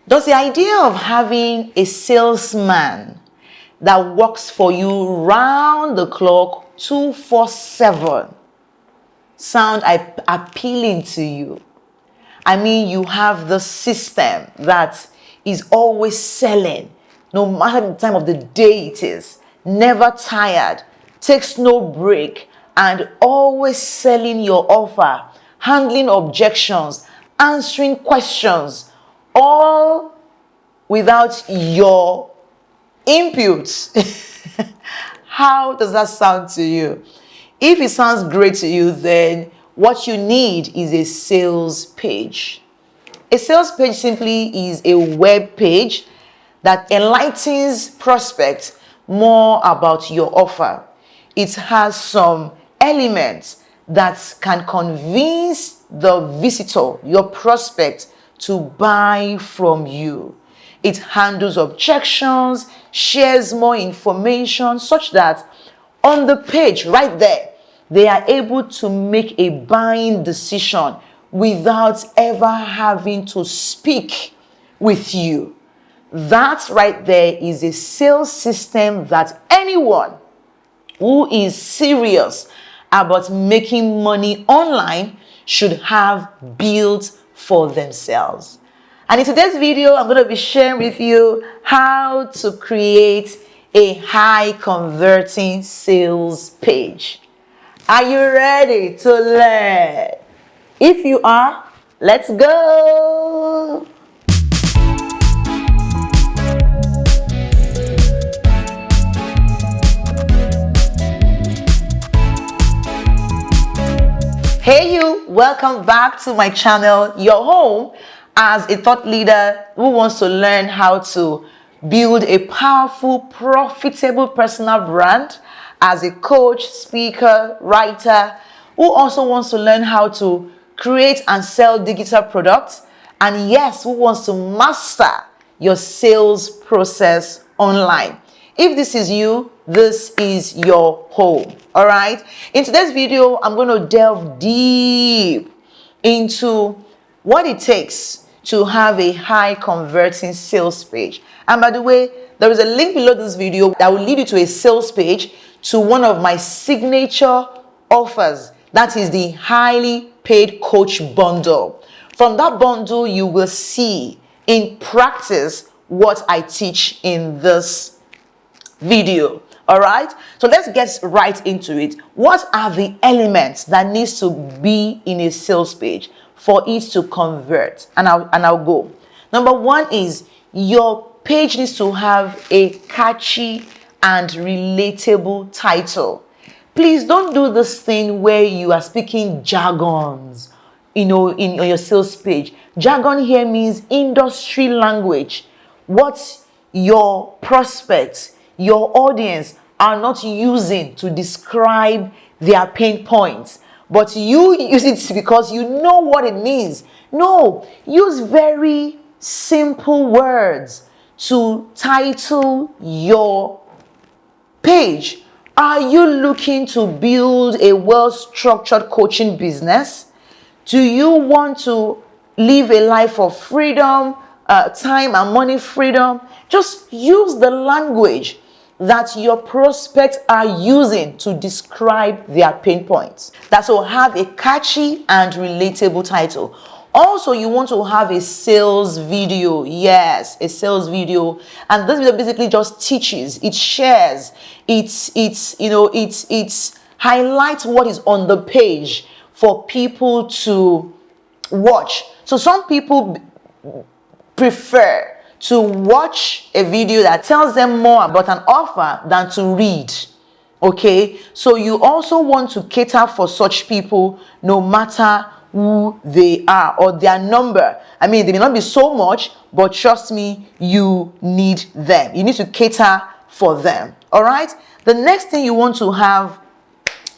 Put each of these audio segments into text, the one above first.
Does the idea of having a salesman that works for you round the clock 247 sound appealing to you? I mean, you have the system that is always selling, no matter the time of the day it is, never tired, takes no break, and always selling your offer, handling objections, answering questions, all without your inputs. How does that sound to you? If it sounds great to you, then what you need is a sales page. A sales page simply is a web page that enlightens prospects more about your offer. It has some elements that can convince the visitor, your prospect, to buy from you. It handles objections, shares more information such that on the page right there, they are able to make a buying decision without ever having to speak with you. That right there is a sales system that anyone who is serious about making money online should have built for themselves. And in today's video, I'm going to be sharing with you how to create a high converting sales page. Are you ready to learn? If you are, let's go. Hey you, welcome back to my channel, your home as a thought leader who wants to learn how to build a powerful, profitable personal brand, as a coach, speaker, writer, who also wants to learn how to create and sell digital products, and yes, who wants to master your sales process online. If this is you, this is your home. All right. In today's video, I'm going to delve deep into what it takes to have a high converting sales page. And by the way, there is a link below this video that will lead you to a sales page to one of my signature offers. That is the highly paid coach bundle. From that bundle, you will see in practice what I teach in this video. All right, so let's get right into it. What are the elements that needs to be in a sales page for it to convert? And I'll go. Number one is your page needs to have a catchy and relatable title. Please don't do this thing where you are speaking jargons, in your sales page. Jargon here means industry language. What your prospects, your audience are not using to describe their pain points, but you use it because you know what it means. No, use very simple words to title your page. Are you looking to build a well-structured coaching business? Do you want to live a life of freedom, time and money freedom? Just use the language that your prospects are using to describe their pain points. That will have a catchy and relatable title. Also, you want to have a sales video. Yes, a sales video. And this video basically just teaches, it shares, it highlights what is on the page for people to watch. So some people prefer to watch a video that tells them more about an offer than to read. Okay, so you also want to cater for such people no matter who they are or their number. I mean, they may not be so much, but trust me, you need them. You need to cater for them. All right. The next thing you want to have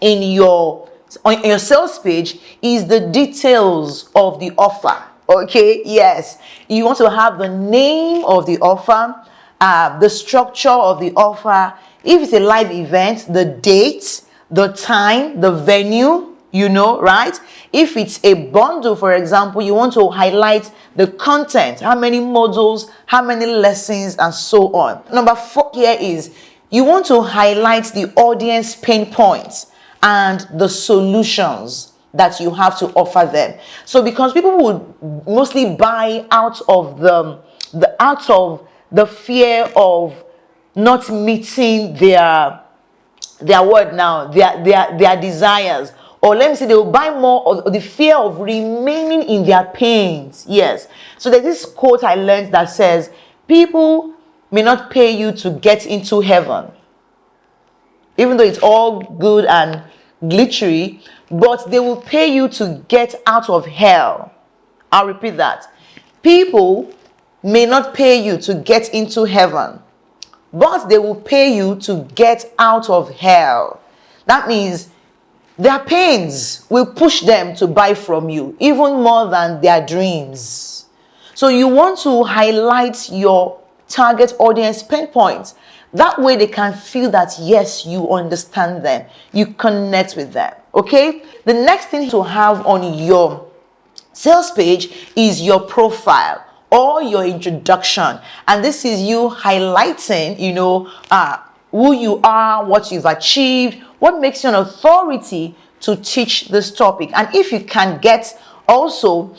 on your sales page is the details of the offer. Okay, yes, you want to have the name of the offer, the structure of the offer. If it's a live event, the date, the time, the venue, right? If it's a bundle, for example, you want to highlight the content, how many modules, how many lessons, and so on. Number 4 here is you want to highlight the audience pain points and the solutions that you have to offer them. So because people would mostly buy out of the fear of not meeting their desires, or let me say they will buy more of the fear of remaining in their pains. Yes. So there's this quote I learned that says, people may not pay you to get into heaven, even though it's all good and glittery, but they will pay you to get out of hell. I'll repeat that. People may not pay you to get into heaven, but they will pay you to get out of hell. That means their pains will push them to buy from you even more than their dreams. So you want to highlight your target audience pain points. That way they can feel that, yes, you understand them, you connect with them. Okay? The next thing to have on your sales page is your profile or your introduction. And this is you highlighting, who you are, what you've achieved, what makes you an authority to teach this topic. And if you can get also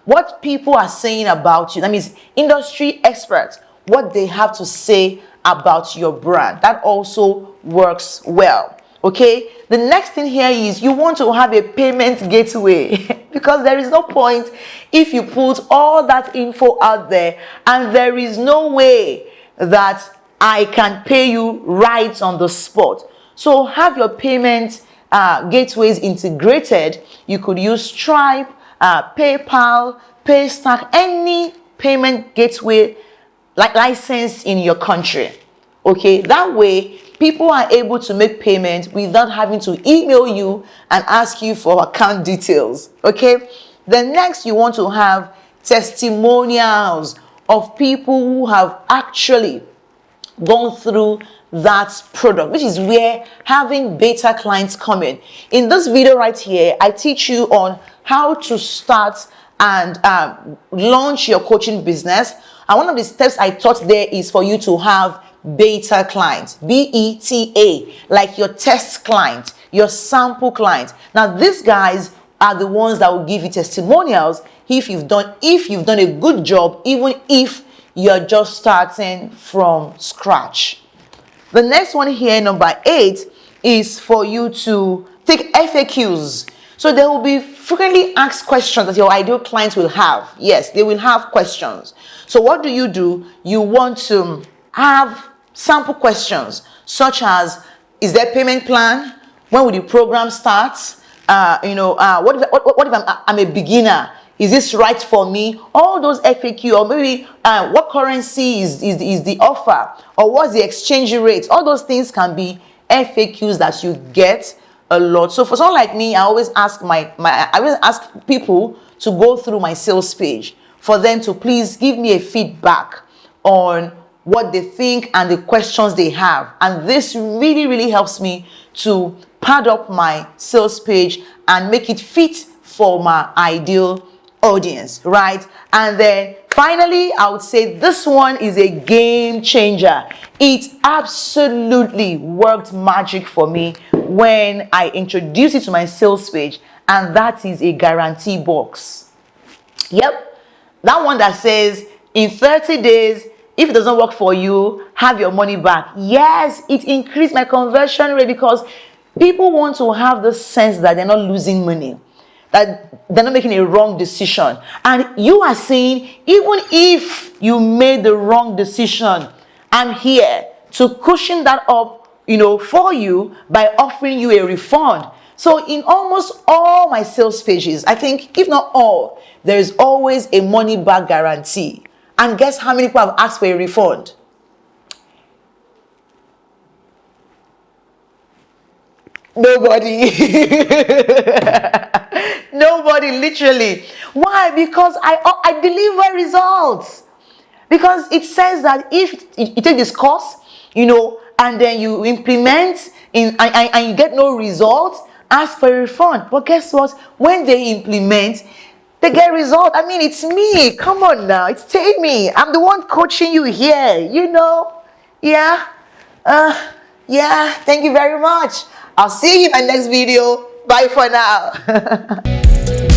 what people are saying about you, that means industry experts, what they have to say about your brand, that also works well. Okay, the next thing here is you want to have a payment gateway because there is no point if you put all that info out there and there is no way that I can pay you right on the spot. So have your payment gateways integrated. You could use Stripe, PayPal, Paystack, any payment gateway like license in your country. Okay, that way people are able to make payments without having to email you and ask you for account details. Okay, then next you want to have testimonials of people who have actually gone through that product, which is where having beta clients come in. In this video right here, I teach you on how to start and launch your coaching business. And one of the steps I taught there is for you to have beta clients, BETA, like your test client, your sample client. Now these guys are the ones that will give you testimonials if you've done a good job, even if you're just starting from scratch. The next one here, number 8, is for you to take F.A.Qs. So there will be frequently asked questions that your ideal clients will have. Yes, they will have questions. So what do? You want to have sample questions such as, is there a payment plan? When will the program start? What if I'm a beginner? Is this right for me? All those FAQ, or maybe what currency is the offer, or what's the exchange rate? All those things can be FAQs that you get a lot. So for someone like me, I always ask I always ask people to go through my sales page for them to please give me a feedback on what they think and the questions they have. And this really, really helps me to pad up my sales page and make it fit for my ideal audience, right? And then finally, I would say this one is a game changer. It absolutely worked magic for me when I introduced it to my sales page, and that is a guarantee box. Yep, that one that says in 30 days, if it doesn't work for you, have your money back. Yes, it increased my conversion rate because people want to have the sense that they're not losing money, that they're not making a wrong decision. And you are saying, even if you made the wrong decision, I'm here to cushion that up, for you by offering you a refund. So in almost all my sales pages, I think, if not all, there is always a money back guarantee. And guess how many people have asked for a refund? Nobody. Nobody, literally. Why? Because I deliver results. Because it says that if you take this course, and then you implement and you get no results, ask for a refund. But guess what? When they implement, they get result. I mean, it's me. Come on now. It's Temi. I'm the one coaching you here. You know? Yeah. Yeah. Thank you very much. I'll see you in my next video. Bye for now.